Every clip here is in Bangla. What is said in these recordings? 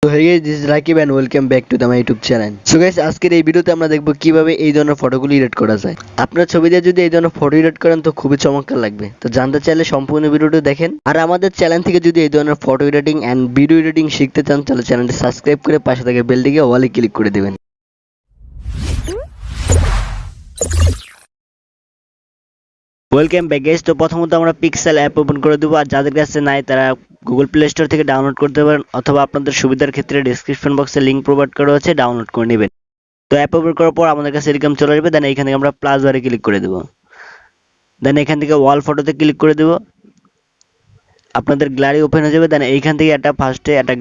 So hey guys, this is Rakib and welcome back to the my YouTube channel. So guys, আজকের এই ভিডিওতে আমরা দেখব কিভাবে এই ধরনের ফটোগুলো এডিট করা যায়। আপনার ছবি দিয়ে যদি এই ধরনের ফটো এডিট করেন তো খুবই চমৎকার লাগবে। তো জানতে চাইলে সম্পূর্ণ ভিডিওটি দেখেন। আর আমাদের চ্যানেল থেকে যদি এই ধরনের photo editing and video editing শিখতে চান তাহলে চ্যানেলটি সাবস্ক্রাইব করে পাশে থাকা বেলটিকে অলে ক্লিক করে দিবেন। Welcome back guys. তো প্রথমত আমরা পিক্সেল অ্যাপ ওপেন করে দেবো, আর যাদের কাছে নাই তারা গুগল প্লে স্টোর থেকে ডাউনলোড করতে পারেন, অথবা আপনাদের সুবিধার ক্ষেত্রে ডেসক্রিপশন বক্সে লিংক প্রোভাইড করা আছে, ডাউনলোড করে নেবেন। তো অ্যাপ ওপেন করার পর আমাদের কাছে এরকম চলে আসবে। দেন এখান থেকে আমরা প্লাস বারে ক্লিক করে দেবো। দেন এখান থেকে ওয়াল ফটোতে ক্লিক করে দেবো, আপনাদের গ্যালারি ওপেন হয়ে যাবে। দেন এইখান থেকে একটা ফার্স্টে একটা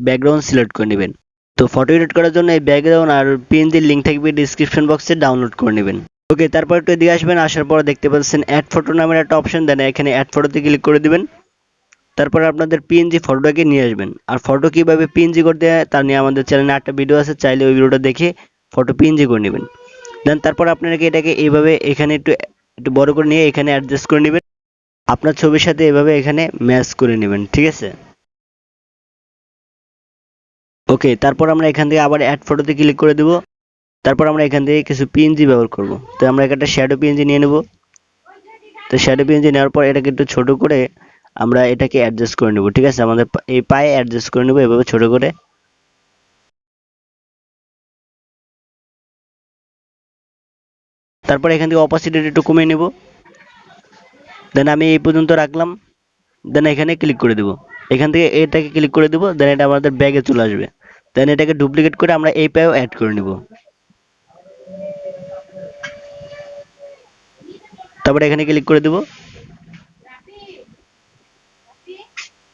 ব্যাকগ্রাউন্ড সিলেক্ট করে নেবেন। তো ফটো এডিট করার জন্য এই ব্যাকগ্রাউন্ড আর পিএনজির লিংক থাকবে ডিসক্রিপশন বক্সে, ডাউনলোড করে নেবেন। ওকে, তারপর একটু এদিকে আসবেন, আসার পর দেখতে পাচ্ছেন অ্যাড ফটো নামের একটা অপশন। দেন এখানে অ্যাড ফটোতে ক্লিক করে দিবেন। তারপর আপনাদের পিএনজি ফটোটাকে নিয়ে আসবেন। আর ফটো কিভাবে পিএনজি করতে হয় তা নিয়ে আমাদের চ্যানেলে একটা ভিডিও আছে, চাইলে ওই ভিডিওটা দেখে ফটো পিএনজি করে নেবেন। দেন তারপর আপনারা এটাকে এইভাবে এখানে একটু একটু বড় করে নিয়ে এখানে অ্যাডজাস্ট করে নেবেন, আপনার ছবির সাথে এভাবে এখানে ম্যাচ করে নেবেন, ঠিক আছে। ওকে, তারপর আমরা এখান থেকে আবার অ্যাড ফটোতে ক্লিক করে দেব। তারপর আমরা এখান থেকে কিছু পিএনজি ব্যবহার করব। তো আমরা একটা শ্যাডো পিএনজি নিয়ে নেব। তো শ্যাডো পিএনজি নেওয়ার পর এটাকে একটু ছোট করে আমরা এটাকে অ্যাডজাস্ট করে নেব, ঠিক আছে। আমাদের এই পায়ে অ্যাডজাস্ট করে নেব এভাবে ছোট করে। তারপর এখান থেকে অপাসিটিটা একটু কমিয়ে নেব। দেন আমি এই পর্যন্ত রাখলাম। দেন এখানে ক্লিক করে দেব। এখান থেকে এটাকে ক্লিক করে দেব। দেন এটা আমাদের ব্যাগে চলে আসবে। দেন এটাকে ডুপ্লিকেট করে আমরা এই পায়েও অ্যাড করে নেব। তারপরে এখানে ক্লিক করে দেব।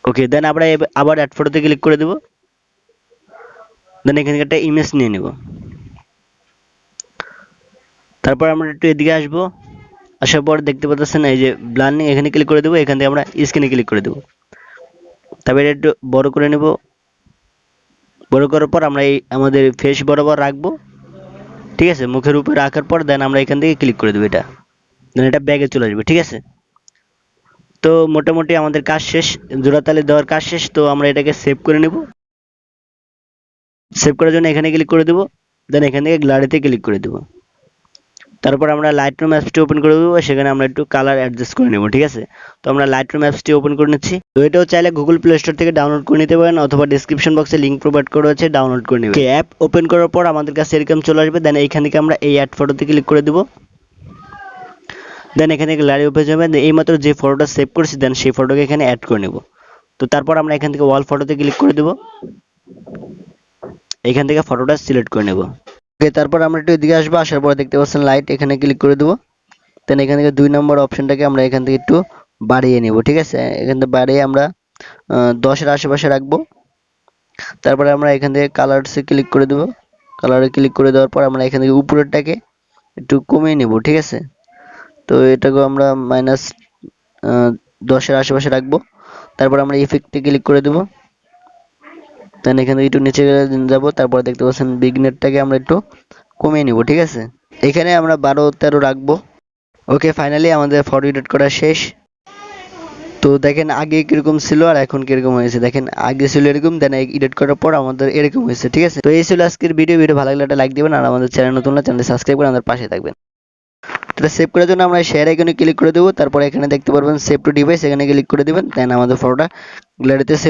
ওকে, দেন আমরা আবার অ্যাড ফটোতে ক্লিক করে দেব। দেন এখান থেকে একটা ইমেজ নিয়ে নেব। তারপর আমরা একটু এদিকে আসবো, আসার পর দেখতে পাচ্ছেন এই যে ব্লান্ডিং, এখানে ক্লিক করে দেবো। এখান থেকে আমরা স্ক্রিনে ক্লিক করে দেবো। তারপরে একটু বড় করে নেব। বড় করার পর আমরা এই আমাদের ফেস বরাবর রাখবো, ঠিক আছে। মুখের উপরে রাখার পর দেন আমরা এখান থেকে ক্লিক করে দেবো এটা। দেন এটা ব্যাগে চলে আসবে, ঠিক আছে। তো মোটামুটি আমাদের কাজ শেষ, জোড়াতালি দেওয়ার কাজ শেষ। তো আমরা এটাকে সেভ করে নেব। সেভ করার জন্য এখানে ক্লিক করে দেবো। দেন এখান থেকে গ্যালারিতে ক্লিক করে দেবো। তারপর আমরা লাইটরুম অ্যাপসটি ওপেন করে দেবো, সেখানে আমরা একটু কালার অ্যাডজাস্ট করে নেব, ঠিক আছে। তো আমরা লাইটরুম অ্যাপসটি ওপেন করে নিচ্ছি। তো এটাও চাইলে গুগল প্লে স্টোর থেকে ডাউনলোড করে নিতে পারেন, অথবা ডেসক্রিপশন বক্সে লিংক প্রোভাইড করা আছে, ডাউনলোড করে নেবেন। অ্যাপ ওপেন করার পর আমাদের কাছে এরকম চলে আসবে। দেন এইখান থেকে আমরা এই অ্যাড ফটোতে ক্লিক করে দেবো। দেন এখানে গ্যালারি ওপেন যাবে। এইমাত্র যে ফটোটা সেভ করেছি দেন সেই ফটোকে এখানে অ্যাড করে নেব। তো তারপর আমরা এখান থেকে ওয়াল ফটোতে ক্লিক করে দেবো। এখান থেকে ফটোটা সিলেক্ট করে নেব। ওকে, তারপর আমরা একটু এদিকে আসবো, আসার পর দেখতে পাচ্ছেন লাইট, এখানে ক্লিক করে দেবো। দেন এখান থেকে 2 নম্বর অপশনটাকে আমরা এখান থেকে একটু বাড়িয়ে নেব, ঠিক আছে। এখান থেকে বাড়িয়ে আমরা 10-এর আশেপাশে রাখবো। তারপরে আমরা এখান থেকে কালারসে ক্লিক করে দেবো। কালারে ক্লিক করে দেওয়ার পর আমরা এখান থেকে উপরেরটাকে একটু কমিয়ে নেব, ঠিক আছে। তো এটাকে আমরা -10-এর আশেপাশে রাখবো। তারপর আমরা ইফেক্টে ক্লিক করে দেবো। দেন এখান থেকে একটু নিচে যাব। তারপর দেখতে পাচ্ছেন বিগনেটটাকে আমরা একটু কমিয়ে নেব, ঠিক আছে। এখানে আমরা 12-13 রাখবো। ওকে, ফাইনালি আমাদের ফটো এডিট করা শেষ। তো দেখেন আগে কিরকম ছিল আর এখন কিরকম হয়েছে। দেখেন আগে ছিল এরকম, দেন এডিট করার পর আমাদের এরকম হয়েছে, ঠিক আছে। তো এই ছিল আজকের ভিডিও ভালো লাগলে একটা লাইক দিবেন, আর আমাদের চ্যানেল নতুন হলে চ্যানেলটি সাবস্ক্রাইব করে আমাদের পাশে থাকবেন। এটা সেভ করার জন্য আমরা শেয়ার আইকনে ক্লিক করে দেবো। তারপর এখানে দেখতে পারবেন সেভ টু ডিভাইস, এখানে ক্লিক করে দিবেন। দেন আমাদের ফটোটা গ্যালারিতে সেভ